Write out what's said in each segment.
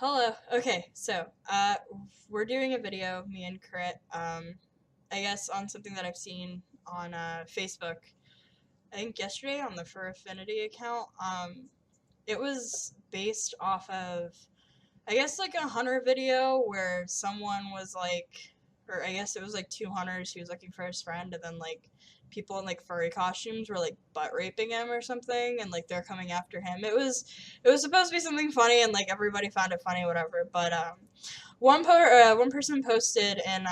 Hello. Okay, so we're doing a video, me and Crit. I guess on something that I've seen on Facebook. I think yesterday on the Fur Affinity account. It was based off of, I guess, like a hunter video where someone was like, or I guess it was like two hunters. He was looking for his friend, and then like people in like furry costumes were like butt raping him or something, and like they're coming after him. It was supposed to be something funny, and like everybody found it funny, whatever. But one person posted in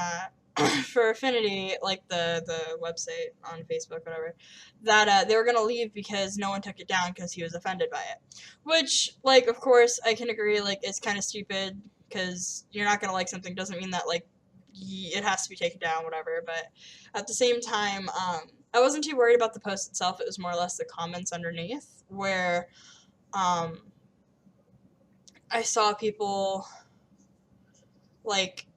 for Affinity, like the website on Facebook, whatever, that they were gonna leave because no one took it down because he was offended by it. Which, like, of course, I can agree, like, it's kind of stupid because you're not gonna like something doesn't mean that like it has to be taken down, whatever. But at the same time, I wasn't too worried about the post itself. It was more or less the comments underneath where um, I saw people like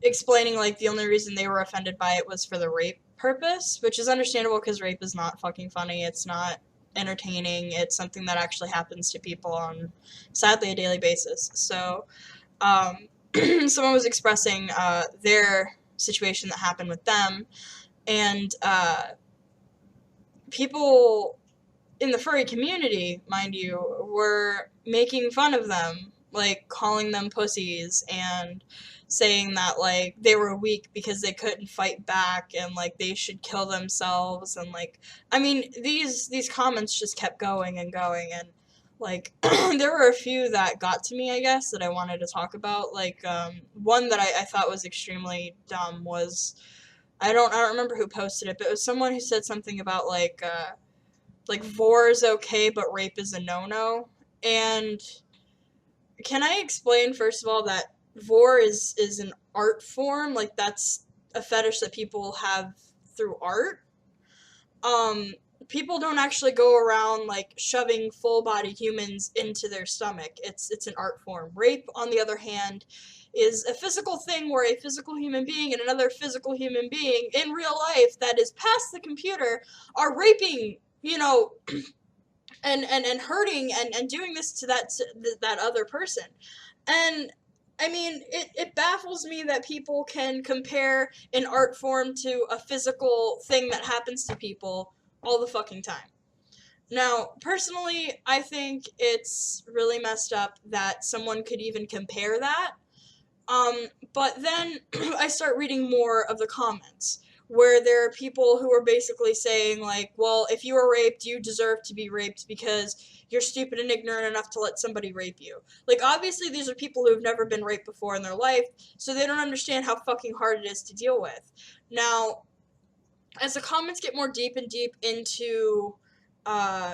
explaining like the only reason they were offended by it was for the rape purpose, which is understandable because rape is not fucking funny. It's not entertaining. It's something that actually happens to people on, sadly, a daily basis. So, um, someone was expressing their situation that happened with them, and people in the furry community, mind you, were making fun of them, like calling them pussies and saying that like they were weak because they couldn't fight back and like they should kill themselves. And like, I mean, these comments just kept going and going. And like there were a few that got to me, I guess, that I wanted to talk about. Like one that I thought was extremely dumb was, I don't remember who posted it, but it was someone who said something about like vor is okay but rape is a no-no. And can I explain first of all that vor is an art form, like that's a fetish that people have through art. um People don't actually go around like shoving full body humans into their stomach. It's an art form. Rape, on the other hand, is a physical thing where a physical human being and another physical human being in real life that is past the computer are raping, and hurting and doing this to that other person. And I mean, it baffles me that people can compare an art form to a physical thing that happens to people all the fucking time. Now, personally, I think it's really messed up that someone could even compare that. But then I start reading more of the comments where there are people who are basically saying like, well, if you were raped, you deserve to be raped because you're stupid and ignorant enough to let somebody rape you. Like, obviously these are people who have never been raped before in their life, so they don't understand how fucking hard it is to deal with. Now, as the comments get more deep and deep into uh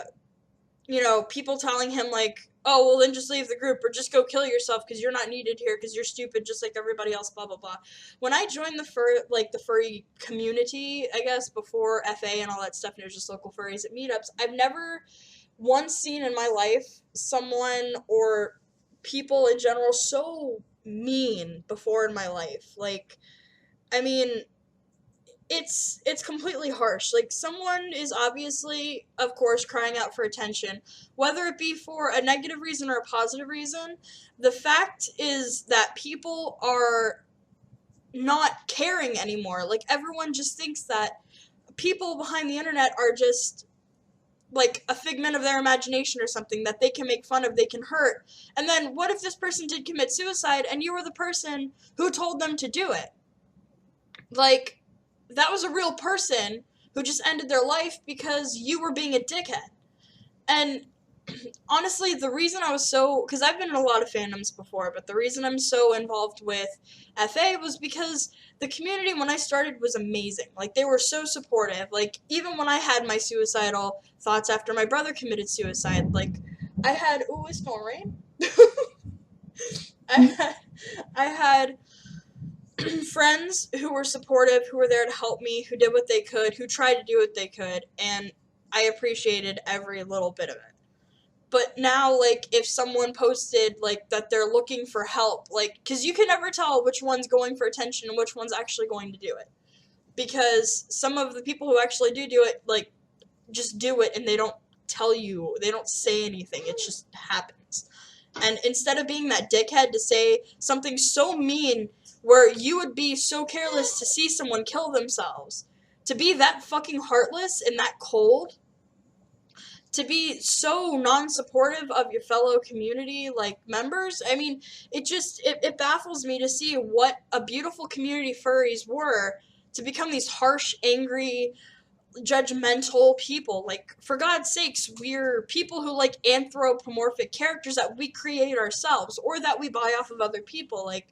people telling him like, oh, well then just leave the group or just go kill yourself because you're not needed here because you're stupid just like everybody else, blah blah blah. When I joined the furry community, I guess before FA and all that stuff, and it was just local furries at meetups, I've never once seen in my life someone or people in general so mean before in my life. Like, I mean, it's completely harsh. Like, someone is obviously, of course, crying out for attention, whether it be for a negative reason or a positive reason. The fact is that people are not caring anymore. Like, everyone just thinks that people behind the internet are just like a figment of their imagination or something that they can make fun of, they can hurt. And then what if this person did commit suicide and you were the person who told them to do it? Like, that was a real person who just ended their life because you were being a dickhead. And honestly, the reason I was so, because I've been in a lot of fandoms before, but the reason I'm so involved with FA was because the community when I started was amazing. Like, they were so supportive. Like, even when I had my suicidal thoughts after my brother committed suicide, like, I had, ooh, it's storm rain. I had, I had friends who were supportive, who were there to help me, who did what they could, who tried to do what they could, and I appreciated every little bit of it. But now, like, if someone posted, like, that they're looking for help, like, because you can never tell which one's going for attention and which one's actually going to do it. Because some of the people who actually do it, like, just do it and they don't tell you, they don't say anything, it just happens. And instead of being that dickhead to say something so mean where you would be so careless to see someone kill themselves, to be that fucking heartless and that cold, to be so non-supportive of your fellow community like members, I mean, it baffles me to see what a beautiful community furries were to become these harsh, angry, judgmental people. Like, for God's sakes, we're people who like anthropomorphic characters that we create ourselves or that we buy off of other people. Like,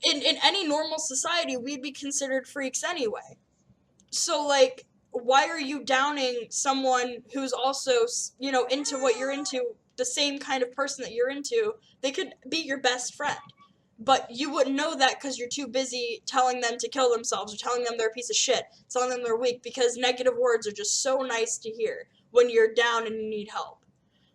in any normal society, we'd be considered freaks anyway. So, like, why are you downing someone who's also, into what you're into, the same kind of person that you're into? They could be your best friend. But you wouldn't know that because you're too busy telling them to kill themselves or telling them they're a piece of shit, telling them they're weak, because negative words are just so nice to hear when you're down and you need help.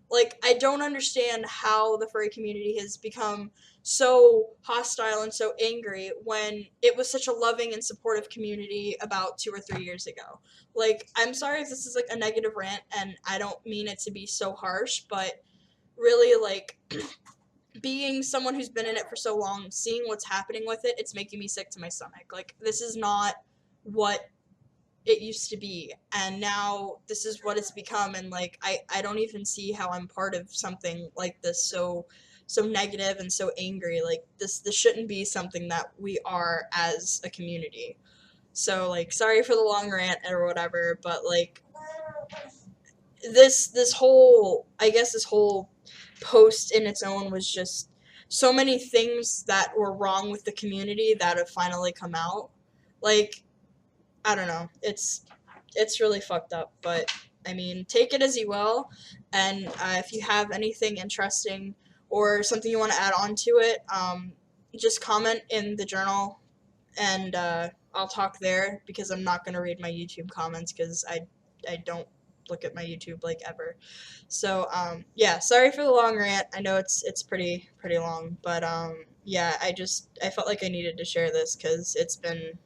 Like, I don't understand how the furry community has become so hostile and so angry when it was such a loving and supportive community about 2 or 3 years ago. Like, I'm sorry if this is like a negative rant, and I don't mean it to be so harsh, but really, like, being someone who's been in it for so long, seeing what's happening with it, it's making me sick to my stomach. Like, this is not what it used to be, and now this is what it's become. And like, I don't even see how I'm part of something like this, so negative and so angry. Like, this shouldn't be something that we are as a community. So, like, sorry for the long rant or whatever, but like, this whole, I guess this whole post in its own was just so many things that were wrong with the community that have finally come out. Like, I don't know. It's really fucked up, but I mean, take it as you will. And if you have anything interesting or something you want to add on to it, just comment in the journal, and I'll talk there, because I'm not gonna read my YouTube comments because I don't look at my YouTube like ever. So yeah, sorry for the long rant. I know it's pretty long, but yeah, I felt like I needed to share this because it's been